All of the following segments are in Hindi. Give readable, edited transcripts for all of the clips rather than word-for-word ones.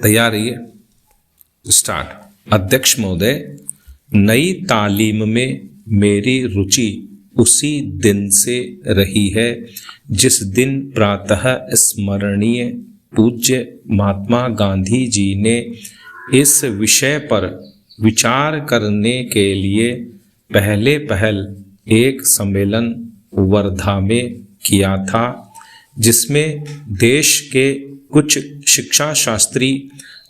तैयार रहिए। स्टार्ट। अध्यक्ष महोदय, नई तालीम में मेरी रुचि उसी दिन से रही है जिस दिन प्रातः स्मरणीय पूज्य महात्मा गांधी जी ने इस विषय पर विचार करने के लिए पहल एक सम्मेलन वर्धा में किया था, जिसमें देश के कुछ शिक्षा शास्त्री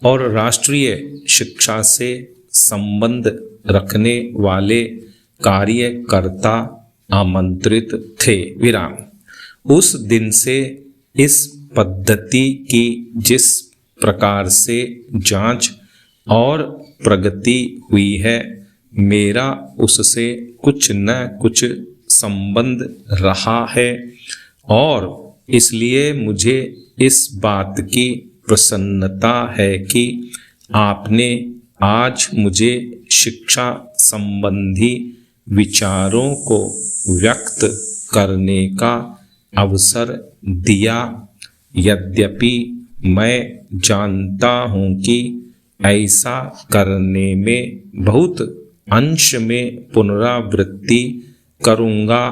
और राष्ट्रीय शिक्षा से संबंध रखने वाले कार्यकर्ता आमंत्रित थे। विराम। उस दिन से इस पद्धति की जिस प्रकार से जांच और प्रगति हुई है, मेरा उससे कुछ न कुछ संबंध रहा है और इसलिए मुझे इस बात की प्रसन्नता है कि आपने आज मुझे शिक्षा संबंधी विचारों को व्यक्त करने का अवसर दिया। यद्यपि मैं जानता हूँ कि ऐसा करने में बहुत अंश में पुनरावृत्ति करूँगा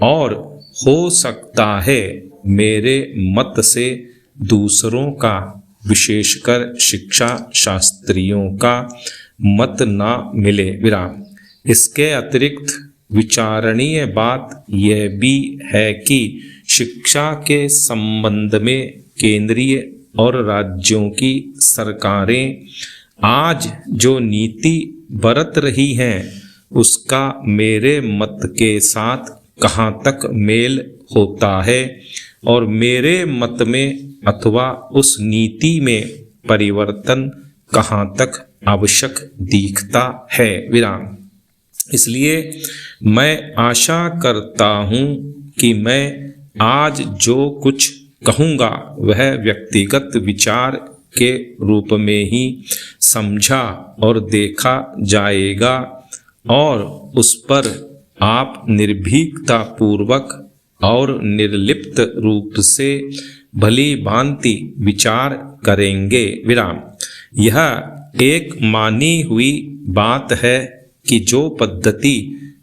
और हो सकता है मेरे मत से दूसरों का, विशेषकर शिक्षा शास्त्रियों का मत ना मिले। विराम। इसके अतिरिक्त विचारणीय बात यह भी है कि शिक्षा के संबंध में केंद्रीय और राज्यों की सरकारें आज जो नीति बरत रही हैं, उसका मेरे मत के साथ कहाँ तक मेल होता है और मेरे मत में अथवा उस नीति में परिवर्तन कहाँ तक आवश्यक दिखता है। विराम। इसलिए मैं आशा करता हूँ कि मैं आज जो कुछ कहूँगा वह व्यक्तिगत विचार के रूप में ही समझा और देखा जाएगा और उस पर आप निर्भीकता पूर्वक और निर्लिप्त रूप से भली भांति विचार करेंगे। विराम। यह एक मानी हुई बात है कि जो पद्धति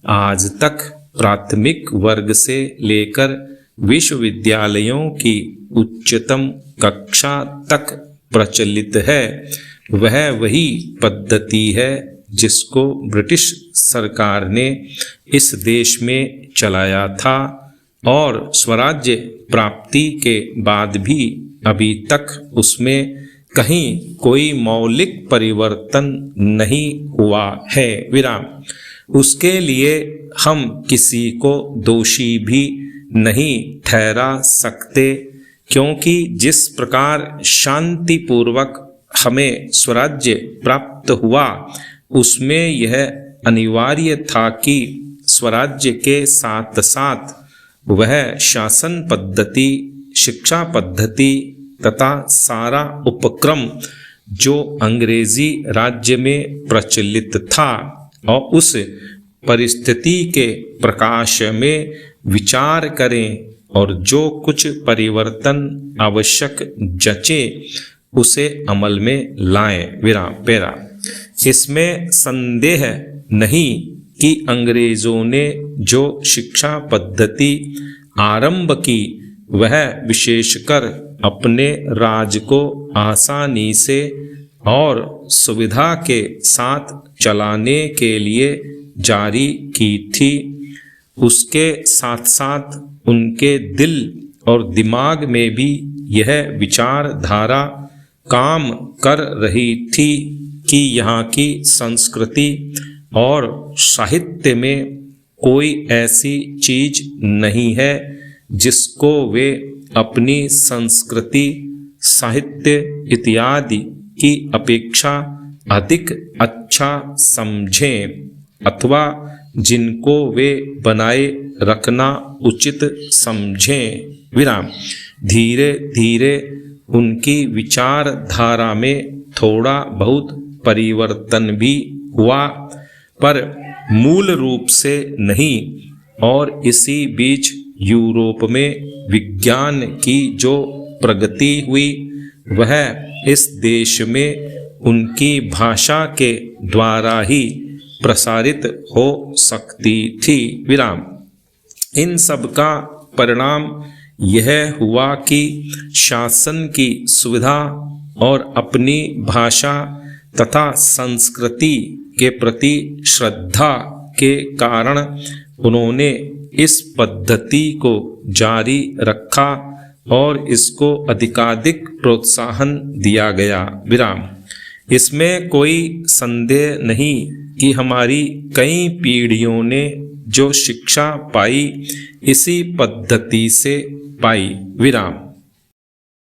आज तक प्राथमिक वर्ग से लेकर विश्वविद्यालयों की उच्चतम कक्षा तक प्रचलित है, वह वही पद्धति है जिसको ब्रिटिश सरकार ने इस देश में चलाया था और स्वराज्य प्राप्ति के बाद भी अभी तक उसमें कहीं कोई मौलिक परिवर्तन नहीं हुआ है। विराम। उसके लिए हम किसी को दोषी भी नहीं ठहरा सकते, क्योंकि जिस प्रकार शांतिपूर्वक हमें स्वराज्य प्राप्त हुआ, उसमें यह अनिवार्य था कि स्वराज्य के साथ साथ वह शासन पद्धति, शिक्षा पद्धति तथा सारा उपक्रम जो अंग्रेजी राज्य में प्रचलित था और उस परिस्थिति के प्रकाश में विचार करें और जो कुछ परिवर्तन आवश्यक जचे उसे अमल में लाएं। विराम। पेरा। इसमें संदेह नहीं कि अंग्रेजों ने जो शिक्षा पद्धति आरंभ की, वह विशेषकर अपने राज को आसानी से और सुविधा के साथ चलाने के लिए जारी की थी। उसके साथ साथ उनके दिल और दिमाग में भी यह विचारधारा काम कर रही थी कि यहाँ की संस्कृति और साहित्य में कोई ऐसी चीज नहीं है जिसको वे अपनी संस्कृति, साहित्य इत्यादि की अपेक्षा अधिक अच्छा समझें अथवा जिनको वे बनाए रखना उचित समझें। विराम। धीरे धीरे उनकी विचारधारा में थोड़ा बहुत परिवर्तन भी हुआ, पर मूल रूप से नहीं, और इसी बीच यूरोप में विज्ञान की जो प्रगति हुई वह इस देश में उनकी भाषा के द्वारा ही प्रसारित हो सकती थी। विराम। इन सब का परिणाम यह हुआ कि शासन की सुविधा और अपनी भाषा तथा संस्कृति के प्रति श्रद्धा के कारण उन्होंने इस पद्धति को जारी रखा और इसको अधिकाधिक प्रोत्साहन दिया गया। विराम। इसमें कोई संदेह नहीं कि हमारी कई पीढ़ियों ने जो शिक्षा पाई इसी पद्धति से पाई। विराम।